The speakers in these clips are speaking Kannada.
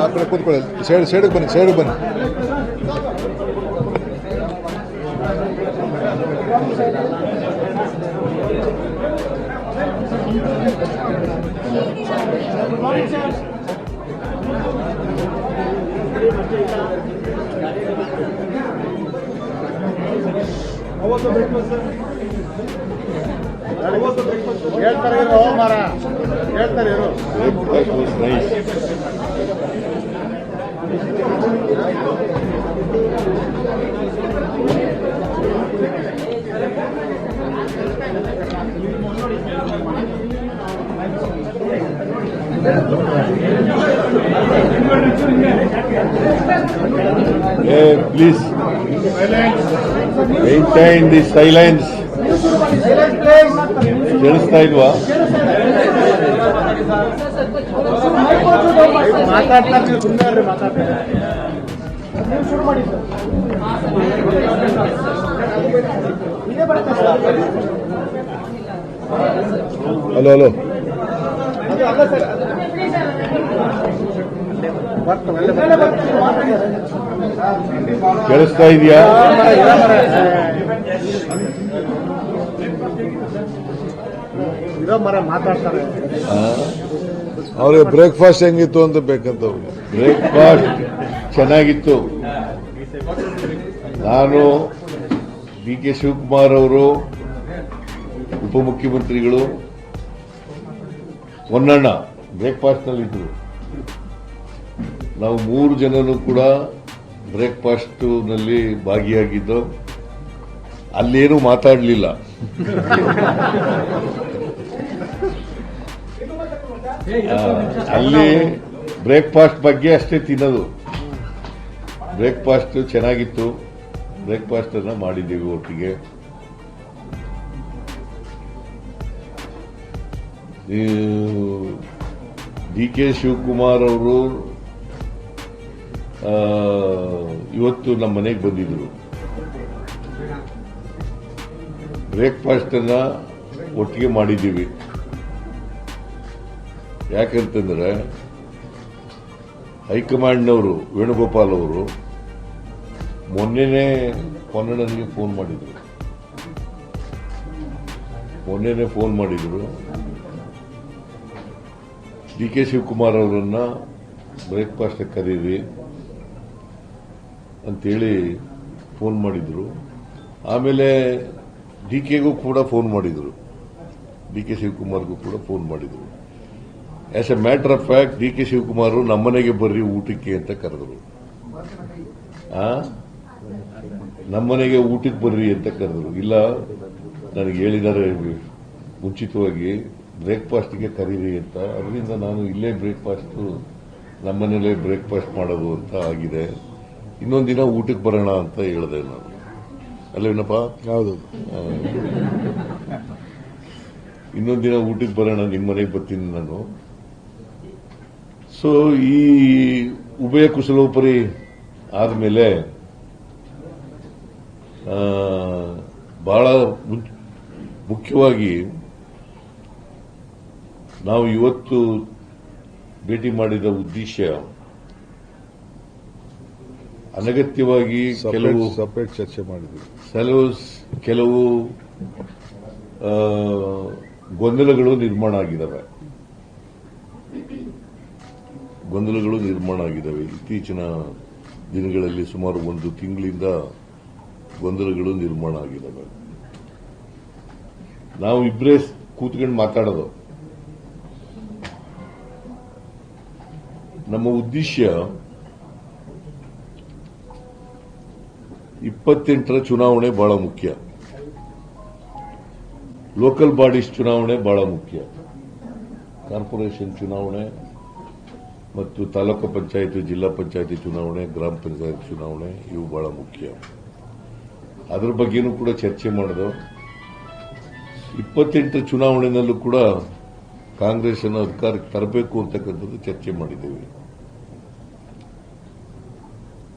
ಆ ಕಡೆ ಕೂತ್ಕೊಳ್ಳಿ. ಸೈಡ್ಗೆ ಬನ್ನಿ, ಸೈಡ್ಗೆ ಬನ್ನಿ. ಹೇಳ್ತಾರೆ Please maintain the silence. ಕೇಳಿಸ್ತಾ ಇಲ್ವಾ? Hello hello. ಕೇಳಿಸ್ತಾ ಇದೆಯಾ? ಮಾತಾಡ್ತಾರೆ. ಅವ್ರಿಗೆ ಬ್ರೇಕ್ಫಾಸ್ಟ್ ಹೆಂಗಿತ್ತು ಅಂತ ಬೇಕಂತ. ಬ್ರೇಕ್ಫಾಸ್ಟ್ ಚೆನ್ನಾಗಿತ್ತು. ನಾನು ಡಿ ಕೆ ಶಿವಕುಮಾರ್ ಅವರು, ಉಪಮುಖ್ಯಮಂತ್ರಿಗಳು, ಹೊನ್ನಣ್ಣ ಬ್ರೇಕ್ಫಾಸ್ಟ್ ನಲ್ಲಿ ಇದ್ರು. ನಾವು 3 ಜನರು ಕೂಡ ಬ್ರೇಕ್ಫಾಸ್ಟ್ ನಲ್ಲಿ ಭಾಗಿಯಾಗಿದ್ದು. ಅಲ್ಲೇನೂ ಮಾತಾಡಲಿಲ್ಲ. ಅಲ್ಲಿ ಬ್ರೇಕ್ಫಾಸ್ಟ್ ಬಗ್ಗೆ ಅಷ್ಟೇ ತಿನ್ನೋದು. ಬ್ರೇಕ್ಫಾಸ್ಟ್ ಚೆನ್ನಾಗಿತ್ತು. ಬ್ರೇಕ್ಫಾಸ್ಟ್ ಅನ್ನ ಮಾಡಿದ್ದೀವಿ ಒಟ್ಟಿಗೆ. ಡಿ ಕೆ ಶಿವಕುಮಾರ್ ಅವರು ಇವತ್ತು ನಮ್ಮ ಮನೆಗೆ ಬಂದಿದ್ರು. ಬ್ರೇಕ್ಫಾಸ್ಟ್ ಅನ್ನ ಒಟ್ಟಿಗೆ ಮಾಡಿದ್ದೀವಿ. ಯಾಕಂತಂದ್ರೆ ಹೈಕಮಾಂಡ್ನವರು ವೇಣುಗೋಪಾಲ್ ಅವರು ಮೊನ್ನೆನೇ ಹೊನ್ನಣ್ಣನಿಗೆ ಫೋನ್ ಮಾಡಿದ್ರು. ಡಿ ಕೆ ಶಿವಕುಮಾರ್ ಅವರನ್ನ ಬ್ರೇಕ್ಫಾಸ್ಟ್ ಕರೀರಿ ಅಂತೇಳಿ ಫೋನ್ ಮಾಡಿದ್ರು. ಆಮೇಲೆ ಡಿ ಕೆಗೂ ಕೂಡ ಫೋನ್ ಮಾಡಿದ್ರು, ಡಿ ಕೆ ಶಿವಕುಮಾರ್ಗೂ ಕೂಡ ಫೋನ್ ಮಾಡಿದ್ರು. As A matter of fact D K Shivakumar ನಮ್ಮನೆಗೆ ಬರ್ರಿ ಊಟಕ್ಕೆ ಅಂತ ಕರೆದ್ರು. ನಮ್ಮನೆಗೆ ಊಟಕ್ಕೆ ಬರ್ರಿ ಅಂತ ಕರೆದ್ರು. ಇಲ್ಲ, ನನಗೆ ಹೇಳಿದ್ದಾರೆ ಮುಂಚಿತವಾಗಿ ಬ್ರೇಕ್ಫಾಸ್ಟ್ಗೆ ಕರೀರಿ ಅಂತ. ಅದರಿಂದ ನಾನು ಇಲ್ಲೇ ಬ್ರೇಕ್ಫಾಸ್ಟ್, ನಮ್ಮನೇಲೇ ಬ್ರೇಕ್ಫಾಸ್ಟ್ ಮಾಡೋದು ಅಂತ ಆಗಿದೆ. ಇನ್ನೊಂದು ದಿನ ಊಟಕ್ಕೆ ಬರೋಣ ಅಂತ ಹೇಳಿದೆ ನಾನು. ಅಲ್ಲೇನಪ್ಪ? ಹೌದು. ಇನ್ನೊಂದು ದಿನ ಊಟಕ್ಕೆ ಬರೋಣ, ನಿಮ್ಮ ಮನೆಗೆ ಬರ್ತೀನಿ ನಾನು. ಸೊ ಈ ಉಭಯ ಕುಶಲೋಪರಿ ಆದಮೇಲೆ ಬಹಳ ಮುಖ್ಯವಾಗಿ ನಾವು ಇವತ್ತು ಭೇಟಿ ಮಾಡಿದ ಉದ್ದೇಶ ಅನಗತ್ಯವಾಗಿ ಸಪರೇಟ್ ಚರ್ಚೆ ಮಾಡಿದ್ವಿ. ಕೆಲವು ಗೊಂದಲಗಳು ನಿರ್ಮಾಣ ಆಗಿದ್ದಾವೆ. ಇತ್ತೀಚಿನ ದಿನಗಳಲ್ಲಿ ಸುಮಾರು 1 ತಿಂಗಳಿಂದ ಗೊಂದಲಗಳು ನಿರ್ಮಾಣ ಆಗಿದ್ದಾವೆ. ನಾವು ಇಬ್ಬರೇ ಕೂತ್ಕೊಂಡು ಮಾತಾಡೋದು. ನಮ್ಮ ಉದ್ದೇಶ 28ರ ಚುನಾವಣೆ ಬಹಳ ಮುಖ್ಯ. ಲೋಕಲ್ ಬಾಡೀಸ್ ಚುನಾವಣೆ ಬಹಳ ಮುಖ್ಯ. ಕಾರ್ಪೊರೇಷನ್ ಚುನಾವಣೆ ಮತ್ತು ತಾಲೂಕು ಪಂಚಾಯತಿ, ಜಿಲ್ಲಾ ಪಂಚಾಯತಿ ಚುನಾವಣೆ, ಗ್ರಾಮ ಪಂಚಾಯತ್ ಚುನಾವಣೆ ಇವು ಬಹಳ ಮುಖ್ಯ. ಅದರ ಬಗ್ಗೆನೂ ಕೂಡ ಚರ್ಚೆ ಮಾಡಿದೆವು. 28ರ ಚುನಾವಣೆಯಲ್ಲೂ ಕೂಡ ಕಾಂಗ್ರೆಸ್ ಅನ್ನು ಅಧಿಕಾರಕ್ಕೆ ತರಬೇಕು ಅಂತಕ್ಕಂಥದ್ದು ಚರ್ಚೆ ಮಾಡಿದ್ದೇವೆ.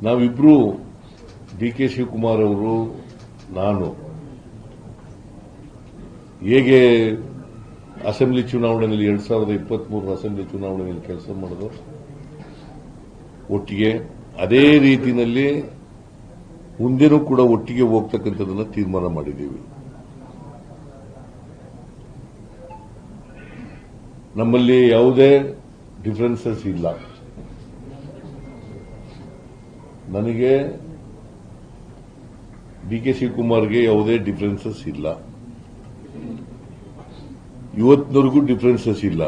ನಾವಿಬ್ರು ಡಿ ಕೆ ಶಿವಕುಮಾರ್ ಅವರು ನಾನು ಹೇಗೆ ಅಸೆಂಬ್ಲಿ ಚುನಾವಣೆಯಲ್ಲಿ 2023 ಅಸೆಂಬ್ಲಿ ಚುನಾವಣೆಯಲ್ಲಿ ಕೆಲಸ ಮಾಡೋದು ಒಟ್ಟಿಗೆ ಅದೇ ರೀತಿಯಲ್ಲಿ ಮುಂದೆನೂ ಕೂಡ ಒಟ್ಟಿಗೆ ಹೋಗ್ತಕ್ಕಂಥದ್ದನ್ನು ತೀರ್ಮಾನ ಮಾಡಿದ್ದೀವಿ. ನಮ್ಮಲ್ಲಿ ಯಾವುದೇ ಡಿಫರೆನ್ಸಸ್ ಇಲ್ಲ. ನನಗೆ ಡಿ.ಕೆ. ಶಿವಕುಮಾರ್ಗೆ ಯಾವುದೇ ಡಿಫರೆನ್ಸಸ್ ಇಲ್ಲ. ಇವತ್ತಿನವರೆಗೂ ಡಿಫರೆನ್ಸಸ್ ಇಲ್ಲ,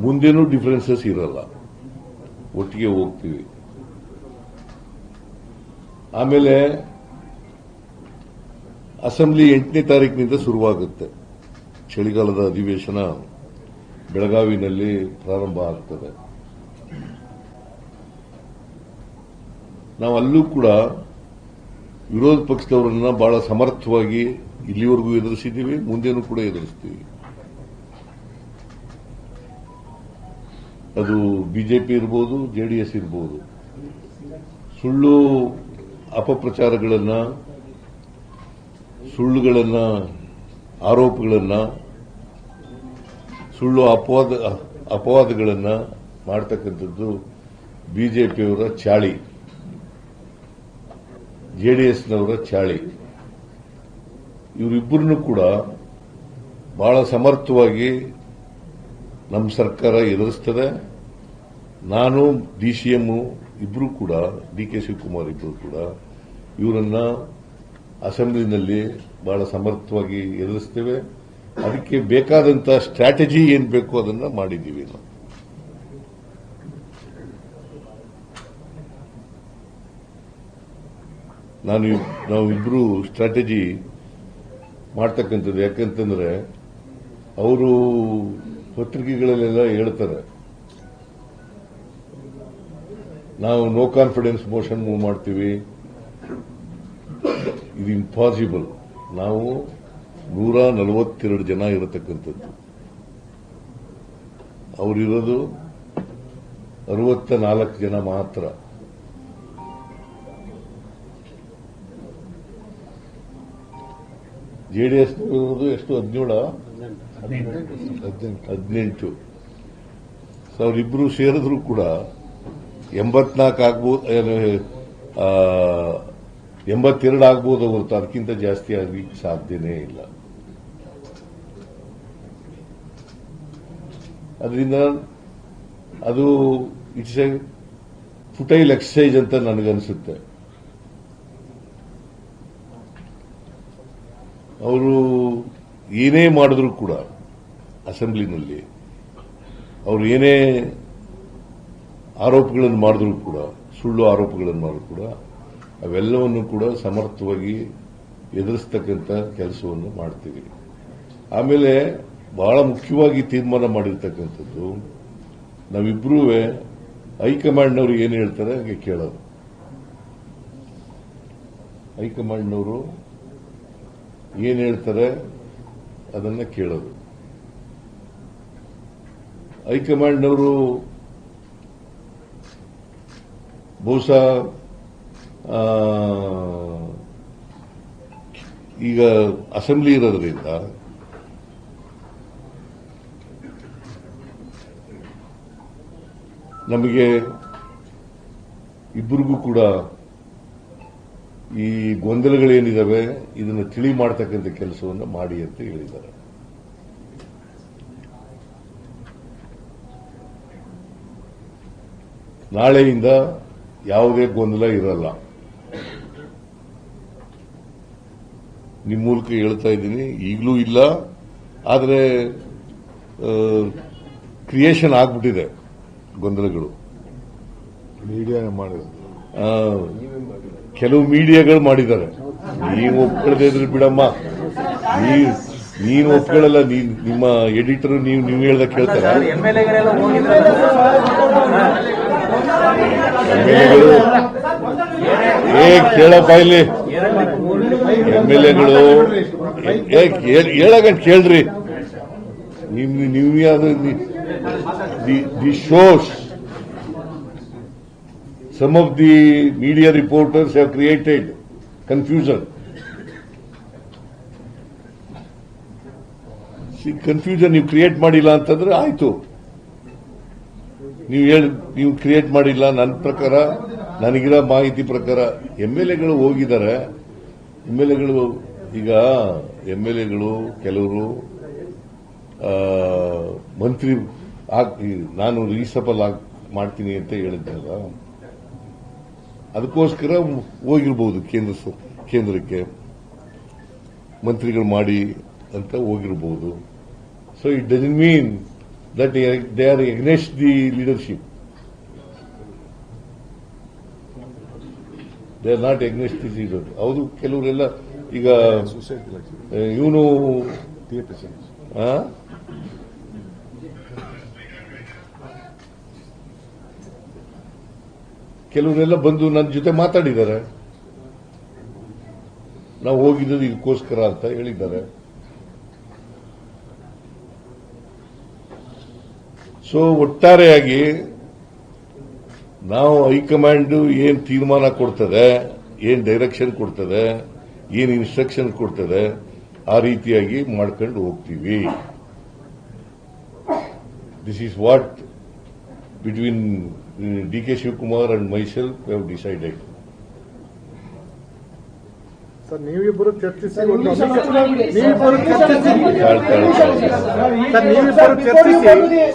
ಮುಂದೇನೂ ಡಿಫರೆನ್ಸಸ್ ಇರಲ್ಲ. ಒಟ್ಟಿಗೆ ಹೋಗ್ತೀವಿ. ಆಮೇಲೆ ಅಸೆಂಬ್ಲಿ 8ನೇ ತಾರೀಕಿನಿಂದ ಶುರುವಾಗುತ್ತೆ. ಚಳಿಗಾಲದ ಅಧಿವೇಶನ ಬೆಳಗಾವಿನಲ್ಲಿ ಪ್ರಾರಂಭ ಆಗ್ತದೆ. ನಾವು ಅಲ್ಲೂ ಕೂಡ ವಿರೋಧ ಪಕ್ಷದವರನ್ನ ಬಹಳ ಸಮರ್ಥವಾಗಿ ಇಲ್ಲಿವರೆಗೂ ಎದುರಿಸಿದ್ದೀವಿ, ಮುಂದೇನೂ ಕೂಡ ಎದುರಿಸ್ತೀವಿ. ಅದು ಬಿಜೆಪಿ ಇರ್ಬೋದು, ಜೆಡಿಎಸ್ ಇರ್ಬೋದು. ಸುಳ್ಳು ಅಪಪ್ರಚಾರಗಳನ್ನ, ಸುಳ್ಳುಗಳನ್ನ, ಆರೋಪಗಳನ್ನ, ಸುಳ್ಳು ಅಪವಾದಗಳನ್ನ ಮಾಡ್ತಕ್ಕಂಥದ್ದು ಬಿಜೆಪಿಯವರ ಚಾಳಿ, ಜೆಡಿಎಸ್ನವರ ಚಾಳಿ. ಇವರಿಬ್ಬರನ್ನು ಕೂಡ ಬಹಳ ಸಮರ್ಥವಾಗಿ ನಮ್ಮ ಸರ್ಕಾರ ಎದುರಿಸ್ತದೆ. ನಾನು ಡಿಸಿಎಂ ಇಬ್ಬರು ಕೂಡ, ಡಿ.ಕೆ. ಶಿವಕುಮಾರ್ ಇಬ್ಬರು ಕೂಡ ಇವರನ್ನ ಅಸೆಂಬ್ಲಿನಲ್ಲಿ ಬಹಳ ಸಮರ್ಥವಾಗಿ ಎದುರಿಸ್ತೇವೆ. ಅದಕ್ಕೆ ಬೇಕಾದಂತ ಸ್ಟ್ರಾಟಜಿ ಏನ್ ಬೇಕು ಅದನ್ನ ಮಾಡಿದ್ದೀವಿ. ನಾವಿಬ್ರು ಸ್ಟ್ರಾಟಜಿ ಮಾಡ್ತಕ್ಕಂಥದ್ದು. ಯಾಕಂತಂದ್ರೆ ಅವರು ಪತ್ರಿಕೆಗಳಲ್ಲೆಲ್ಲ ಹೇಳ್ತಾರೆ, ನಾವು ನೋ ಕಾನ್ಫಿಡೆನ್ಸ್ ಮೋಷನ್ ಮೂವ್ ಮಾಡ್ತೀವಿ. ಇದು ಇಂಪಾಸಿಬಲ್. ನಾವು 142 ಜನ ಇರತಕ್ಕಂಥದ್ದು, ಅವರಿರೋದು 64 ಜನ ಮಾತ್ರ. ಜೆಡಿಎಸ್ ಇರೋದು ಎಷ್ಟು? 18. ಅವರಿಬ್ಬರು ಸೇರಿದ್ರು ಕೂಡ 84 ಆಗ್ಬೋದು, 82 ಆಗ್ಬೋದು ಹೊರತು ಅದಕ್ಕಿಂತ ಜಾಸ್ತಿ ಆಗ್ಲಿಕ್ಕೆ ಸಾಧ್ಯನೇ ಇಲ್ಲ. ಅದರಿಂದ ಅದು ಇಟ್ಸ್ ಎ ಫುಟೈಲ್ ಎಕ್ಸರ್ಸೈಸ್ ಅಂತ ನನಗನ್ಸುತ್ತೆ. ಅವರು ಏನೇ ಮಾಡಿದ್ರು ಕೂಡ ಅಸೆಂಬ್ಲಿನಲ್ಲಿ, ಅವರು ಏನೇ ಆರೋಪಗಳನ್ನು ಮಾಡಿದ್ರು ಕೂಡ, ಸುಳ್ಳು ಆರೋಪಗಳನ್ನು ಮಾಡಿದ್ರು ಕೂಡ ಅವೆಲ್ಲವನ್ನು ಕೂಡ ಸಮರ್ಥವಾಗಿ ಎದುರಿಸ್ತಕ್ಕಂಥ ಕೆಲಸವನ್ನು ಮಾಡ್ತೀವಿ. ಆಮೇಲೆ ಬಹಳ ಮುಖ್ಯವಾಗಿ ತೀರ್ಮಾನ ಮಾಡಿರ್ತಕ್ಕಂಥದ್ದು, ನಾವಿಬ್ಬರೂ ಹೈಕಮಾಂಡ್ನವರು ಏನು ಹೇಳ್ತಾರೆ ಹಾಗೆ ಕೇಳೋದು. ಹೈಕಮಾಂಡ್ನವರು ಏನು ಹೇಳ್ತಾರೆ ಅದನ್ನ ಕೇಳೋದು. ಹೈಕಮಾಂಡ್ನವರು ಬಹುಶಃ ಈಗ ಅಸೆಂಬ್ಲಿ ಇರೋದ್ರಿಂದ ನಮಗೆ ಇಬ್ಬರಿಗೂ ಕೂಡ ಈ ಗೊಂದಲಗಳೇನಿದಾವೆ ಇದನ್ನು ತಿಳಿ ಮಾಡತಕ್ಕಂಥ ಕೆಲಸವನ್ನು ಮಾಡಿ ಅಂತ ಹೇಳಿದ್ದಾರೆ. ನಾಳೆಯಿಂದ ಯಾವುದೇ ಗೊಂದಲ ಇರಲ್ಲ. ನಿಮ್ಮ ಮೂಲಕ ಹೇಳ್ತಾ ಇದ್ದೀನಿ, ಈಗಲೂ ಇಲ್ಲ, ಆದರೆ ಕ್ರಿಯೇಷನ್ ಆಗ್ಬಿಟ್ಟಿದೆ ಗೊಂದಲಗಳು. ಮೀಡಿಯಾ ಮಾಡಿದ್ರು, ಕೆಲವು ಮೀಡಿಯಾಗಳು ಮಾಡಿದ್ದಾರೆ. ನೀವು ಒಪ್ಕೊಳ್ಳದೆ ಇದ್ರೆ ಬಿಡಮ್ಮ, ನೀನು ಒಪ್ಕೊಳ್ಳಲ್ಲ. ನಿಮ್ಮ ಎಡಿಟರ್ ನೀವು ಹೇಳ್ದ ಕೇಳ್ತಾರ? ಎಂಎಲ್ಎಗಳು ಕೇಳಪ್ಪ, ಇಲ್ಲಿ ಎಂಎಲ್ಎಗಳು ಹೇಳಗಂತ ಕೇಳ್ರಿ. ನೀವು ಯಾವ್ದು the shows some of the media reporters have created confusion confusion ನೀವು ಕ್ರಿಯೇಟ್ ಮಾಡಿಲ್ಲ ಅಂತಂದ್ರೆ ಆಯ್ತು. ನೀವು ಕ್ರಿಯೇಟ್ ಮಾಡಿಲ್ಲ. ನನ್ನ ಪ್ರಕಾರ, ನನಗಿರೋ ಮಾಹಿತಿ ಪ್ರಕಾರ MLAಗಳು ಹೋಗಿದ್ದಾರೆ. MLAಗಳು ಈಗ MLAಗಳು ಕೆಲವರು ಮಂತ್ರಿ ನಾನು ರೀಸಫಲ್ ಮಾಡ್ತೀನಿ ಅಂತ ಹೇಳಿದ್ದಾಗ ಅದಕ್ಕೋಸ್ಕರ ಹೋಗಿರ್ಬೋದು ಕೇಂದ್ರಕ್ಕೆ ಮಂತ್ರಿಗಳು ಮಾಡಿ ಅಂತ ಹೋಗಿರಬಹುದು. So it doesn't mean that they are against the leadership. They are not against the leader. ಹೌದು, ಕೆಲವರೆಲ್ಲ ಈಗ ಇವನು ಕೆಲವರೆಲ್ಲ ಬಂದು ನನ್ನ ಜೊತೆ ಮಾತಾಡಿದ್ದಾರೆ. ನಾವು ಹೋಗಿದ್ದು ಇದಕ್ಕೋಸ್ಕರ ಅಂತ ಹೇಳಿದ್ದಾರೆ. ಸೊ ಒಟ್ಟಾರೆಯಾಗಿ ನಾವು ಹೈಕಮಾಂಡ್ ಏನ್ ತೀರ್ಮಾನ ಕೊಡ್ತದೆ, ಏನ್ ಡೈರೆಕ್ಷನ್ ಕೊಡ್ತದೆ, ಏನ್ ಇನ್ಸ್ಟ್ರಕ್ಷನ್ ಕೊಡ್ತದೆ, ಆ ರೀತಿಯಾಗಿ ಮಾಡ್ಕೊಂಡು ಹೋಗ್ತೀವಿ. This is what between DK Shivkumar and myself we have decided. Sir ನೀವಿಬ್ಬರು ಚರ್ಚಿಸಿ ಸರ್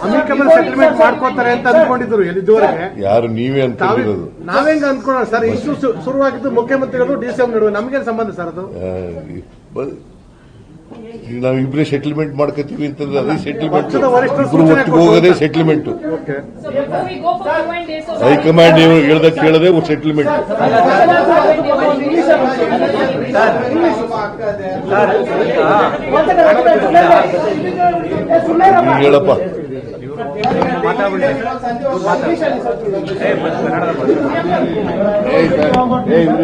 ಅಮಿಕಬಲ್ ಸೆಟಲ್ಮೆಂಟ್ ಮಾಡ್ಕೋತಾರೆ ಅಂತ ಅಂದ್ಕೊಂಡಿದ್ರು ಇದುವರೆಗೆ. ಯಾರು ನೀವೇ ಅಂದ್ಕೊಂಡಿರೋದು? ನಾವೇಂಗ ಅಂದ್ಕೊಳ್ಳೋಣ ಸರ್. ಇಶ್ಯೂ ಶುರುವಾಗಿದ್ದು ಮುಖ್ಯಮಂತ್ರಿಗಳು DCM ನಡುವೆ, ನಮಗೇನು ಸಂಬಂಧ ಸರ್ ಅದು? ನಾವಿಬ್ಬರೇ ಸೆಟಲ್ಮೆಂಟ್ ಮಾಡ್ಕೋತೀವಿ ಅಂತಂದ್ರೆ ಅದೇ ಸೆಟಲ್ಮೆಂಟ್. ಇಬ್ರು ಒಟ್ಟಿಗೆ ಹೋಗೋದೇ ಸೆಟಲ್ಮೆಂಟ್. ಹೈಕಮಾಂಡ್ ಹೇಳ್ದ ಕೇಳದೆ ಸೆಟಲ್ಮೆಂಟ್. ಹೇಳಪ್ಪ.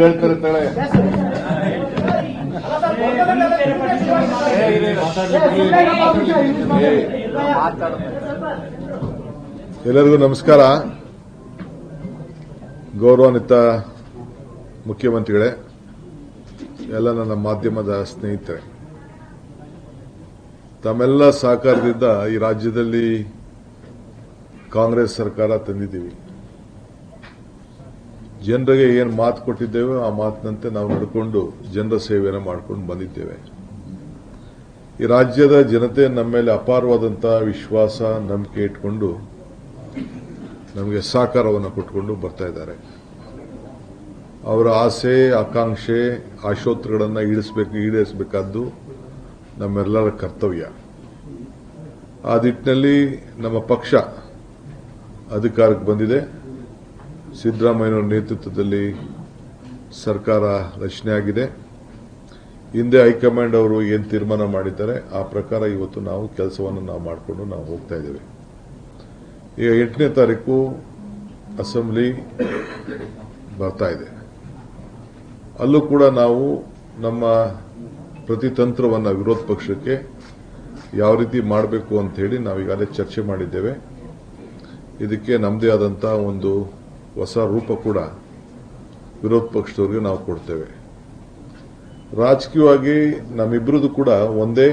ಹೇಳ್ತಾರೆ ತಾಳೆ. ಎಲ್ಲರಿಗೂ ನಮಸ್ಕಾರ. ಗೌರವಾನ್ವಿತ ಮುಖ್ಯಮಂತ್ರಿಗಳೇ, ಎಲ್ಲ ನನ್ನ ಮಾಧ್ಯಮದ ಸ್ನೇಹಿತರೆ, ತಮ್ಮೆಲ್ಲ ಸಹಕಾರದಿಂದ ಈ ರಾಜ್ಯದಲ್ಲಿ ಕಾಂಗ್ರೆಸ್ ಸರ್ಕಾರ ತಂದಿದ್ದೀವಿ. ಜನರಿಗೆ ಏನು ಮಾತು ಕೊಟ್ಟಿದ್ದೇವೆ ಆ ಮಾತಿನಂತೆ ನಾವು ನಡ್ಕೊಂಡು ಜನರ ಸೇವೆಯನ್ನು ಮಾಡ್ಕೊಂಡು ಬಂದಿದ್ದೇವೆ. ಈ ರಾಜ್ಯದ ಜನತೆ ನಮ್ಮ ಮೇಲೆ ಅಪಾರವಾದಂತಹ ವಿಶ್ವಾಸ, ನಂಬಿಕೆ ಇಟ್ಕೊಂಡು ನಮಗೆ ಸಹಕಾರವನ್ನು ಕೊಟ್ಟುಕೊಂಡು ಬರ್ತಾ ಇದ್ದಾರೆ. ಅವರ ಆಸೆ, ಆಕಾಂಕ್ಷೆ, ಆಶೋತ್ತರಗಳನ್ನು ಈಡೇರಿಸಬೇಕಾದ್ದು ನಮ್ಮೆಲ್ಲರ ಕರ್ತವ್ಯ. ಆ ನಿಟ್ಟಿನಲ್ಲಿ ನಮ್ಮ ಪಕ್ಷ ಅಧಿಕಾರಕ್ಕೆ ಬಂದಿದೆ. ಸಿದ್ದರಾಮಯ್ಯನವರ ನೇತೃತ್ವದಲ್ಲಿ ಸರ್ಕಾರ ರಚನೆ ಆಗಿದೆ. ಹಿಂದೆ ಹೈಕಮಾಂಡ್ ಅವರು ಏನು ತೀರ್ಮಾನ ಮಾಡಿದ್ದಾರೆ ಆ ಪ್ರಕಾರ ಇವತ್ತು ನಾವು ಕೆಲಸವನ್ನು ಮಾಡಿಕೊಂಡು ನಾವು ಹೋಗ್ತಾ ಇದ್ದೇವೆ. ಈಗ 8ನೇ ತಾರೀಕು ಅಸೆಂಬ್ಲಿ ಬರ್ತಾ ಇದೆ. ಅಲ್ಲೂ ಕೂಡ ನಾವು ನಮ್ಮ ಪ್ರತಿತಂತ್ರವನ್ನು ವಿರೋಧ ಪಕ್ಷಕ್ಕೆ ಯಾವ ರೀತಿ ಮಾಡಬೇಕು ಅಂತ ಹೇಳಿ ನಾವೀಗಾಗಲೇ ಚರ್ಚೆ ಮಾಡಿದ್ದೇವೆ. ಇದಕ್ಕೆ ನಮ್ಮದೇ ಆದಂತಹ ಒಂದು ಹೊಸ ರೂಪ ಕೂಡ ವಿರೋಧ ಪಕ್ಷದವರಿಗೆ ನಾವು ಕೊಡ್ತೇವೆ. ರಾಜಕೀಯವಾಗಿ ನಮ್ಮಿಬ್ಬರದು ಕೂಡ ಒಂದೇ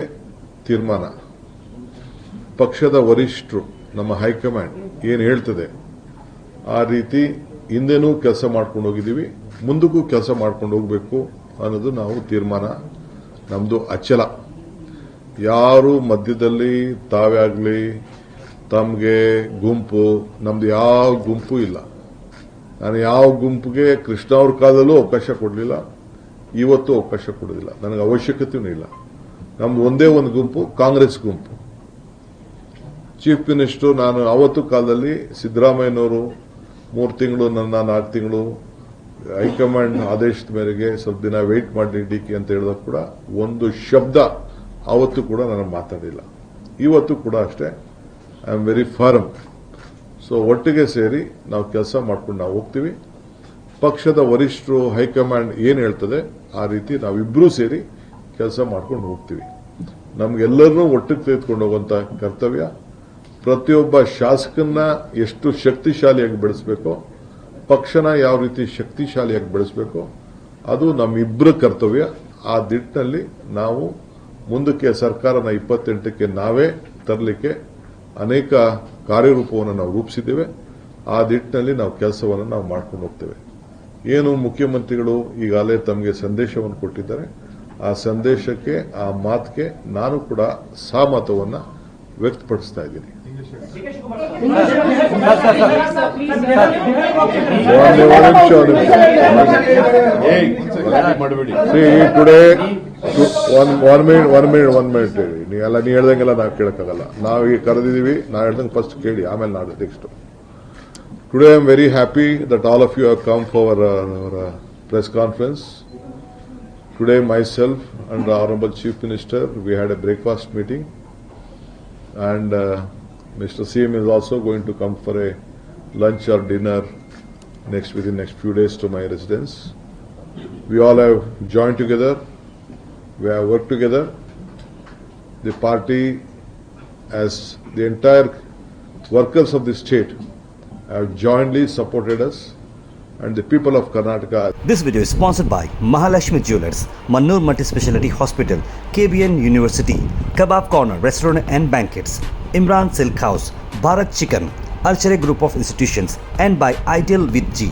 ತೀರ್ಮಾನ. ಪಕ್ಷದ ವರಿಷ್ಠರು, ನಮ್ಮ ಹೈಕಮಾಂಡ್ ಏನು ಹೇಳ್ತದೆ ಆ ರೀತಿ ಹಿಂದೆನೂ ಕೆಲಸ ಮಾಡ್ಕೊಂಡು ಹೋಗಿದ್ದೀವಿ, ಮುಂದಕ್ಕೂ ಕೆಲಸ ಮಾಡ್ಕೊಂಡು ಹೋಗಬೇಕು ಅನ್ನೋದು ನಾವು ತೀರ್ಮಾನ. ನಮ್ಮದು ಅಚಲ. ಯಾರು ಮಧ್ಯದಲ್ಲಿ ತಾವೇ ಆಗಲಿ, ತಮಗೆ ಗುಂಪು, ನಮ್ದು ಯಾವ ಗುಂಪು ಇಲ್ಲ. ನಾನು ಯಾವ ಗುಂಪಿಗೆ ಕೃಷ್ಣ ಅವ್ರ ಕಾಲದಲ್ಲೂ ಅವಕಾಶ ಕೊಡಲಿಲ್ಲ, ಇವತ್ತು ಅವಕಾಶ ಕೊಡೋದಿಲ್ಲ. ನನಗೆ ಅವಶ್ಯಕತೆಯೂ ಇಲ್ಲ. ನಮ್ದು ಒಂದೇ ಒಂದು ಗುಂಪು, ಕಾಂಗ್ರೆಸ್ ಗುಂಪು. ಚೀಫ್ ಮಿನಿಸ್ಟರ್ ನಾನು ಅವತ್ತು ಕಾಲದಲ್ಲಿ ಸಿದ್ದರಾಮಯ್ಯನವರು 3 ತಿಂಗಳು, ನನ್ನ 4 ತಿಂಗಳು ಹೈಕಮಾಂಡ್ ಆದೇಶದ ಮೇರೆಗೆ ಸ್ವಲ್ಪ ದಿನ ವೇಟ್ ಮಾಡಿ DK ಅಂತ ಹೇಳಿದಾಗ ಕೂಡ ಒಂದು ಶಬ್ದ ಅವತ್ತು ಕೂಡ ನಾನು ಮಾತಾಡಿಲ್ಲ. ಇವತ್ತು ಕೂಡ ಅಷ್ಟೇ. I am very firm. So ಒಟ್ಟಿಗೆ ಸೇರಿ ನಾವು ಕೆಲಸ ಮಾಡ್ಕೊಂಡು ನಾವು ಹೋಗ್ತೀವಿ. ಪಕ್ಷದ ವರಿಷ್ಠರು, ಹೈಕಮಾಂಡ್ ಏನು ಹೇಳ್ತದೆ ಆ ರೀತಿ ನಾವಿಬ್ಬರೂ ಸೇರಿ ಕೆಲಸ ಮಾಡ್ಕೊಂಡು ಹೋಗ್ತೀವಿ. ನಮಗೆಲ್ಲರನ್ನೂ ಒಟ್ಟಿಗೆ ತೆಗೆದುಕೊಂಡು ಹೋಗುವಂತ ಕರ್ತವ್ಯ. ಪ್ರತಿಯೊಬ್ಬ ಶಾಸಕನ್ನ ಎಷ್ಟು ಶಕ್ತಿಶಾಲಿಯಾಗಿ ಬೆಳೆಸಬೇಕೋ, ಪಕ್ಷನ ಯಾವ ರೀತಿ ಶಕ್ತಿಶಾಲಿಯಾಗಿ ಬೆಳೆಸಬೇಕೋ ಅದು ನಮ್ಮಿಬ್ಬರ ಕರ್ತವ್ಯ. ಆ ನಿಟ್ಟಿನಲ್ಲಿ ನಾವು ಮುಂದಕ್ಕೆ ಸರ್ಕಾರನ 28ಕ್ಕೆ ನಾವೇ ತರಲಿಕ್ಕೆ ಅನೇಕ ಕಾರ್ಯರೂಪವನ್ನು ನಾವು ರೂಪಿಸಿದ್ದೇವೆ. ಆ ನಿಟ್ಟಿನಲ್ಲಿ ನಾವು ಕೆಲಸವನ್ನು ನಾವು ಮಾಡ್ಕೊಂಡು ಹೋಗ್ತೇವೆ. ಏನು ಮುಖ್ಯಮಂತ್ರಿಗಳು ಈಗಾಗಲೇ ತಮಗೆ ಸಂದೇಶವನ್ನು ಕೊಟ್ಟಿದ್ದಾರೆ, ಆ ಸಂದೇಶಕ್ಕೆ ಆ ಮಾತಿಗೆ ನಾನು ಕೂಡ ಸಹಮತವನ್ನು ವ್ಯಕ್ತಪಡಿಸ್ತಾ ಇದ್ದೀನಿ. ಮಾಡಬೇಡಿ. ಟುಡೇ ಒನ್ ಮಿನಿಟ್ ಹೇಳಿ. ನೀ ಹೇಳ್ದಂಗೆಲ್ಲ ನಾವು ಕೇಳಕ್ಕಾಗಲ್ಲ. ನಾವು ಈಗ ಕರೆದಿದ್ದೀವಿ, ನಾವು ಹೇಳ್ದಂಗೆ ಫಸ್ಟ್ ಕೇಳಿ, ಆಮೇಲೆ ನಾಳೆ next. Today I am very happy that all of you have come for our press conference. Today myself and the Honorable Chief Minister, we had a breakfast meeting, and Mr. CM is also going to come for a lunch or dinner within next few days to my residence. We all have joined together, we have worked together. The party, as the entire workers of the state, have jointly supported us, and the people of Karnataka. This video is sponsored by Mahalakshmi Jewelers, Mannur Multi-Speciality Hospital, KBN University, Kebab Corner Restaurant and Banquets, Imran Silk House, Bharat Chicken, Alchere Group of Institutions, and by Ideal with G.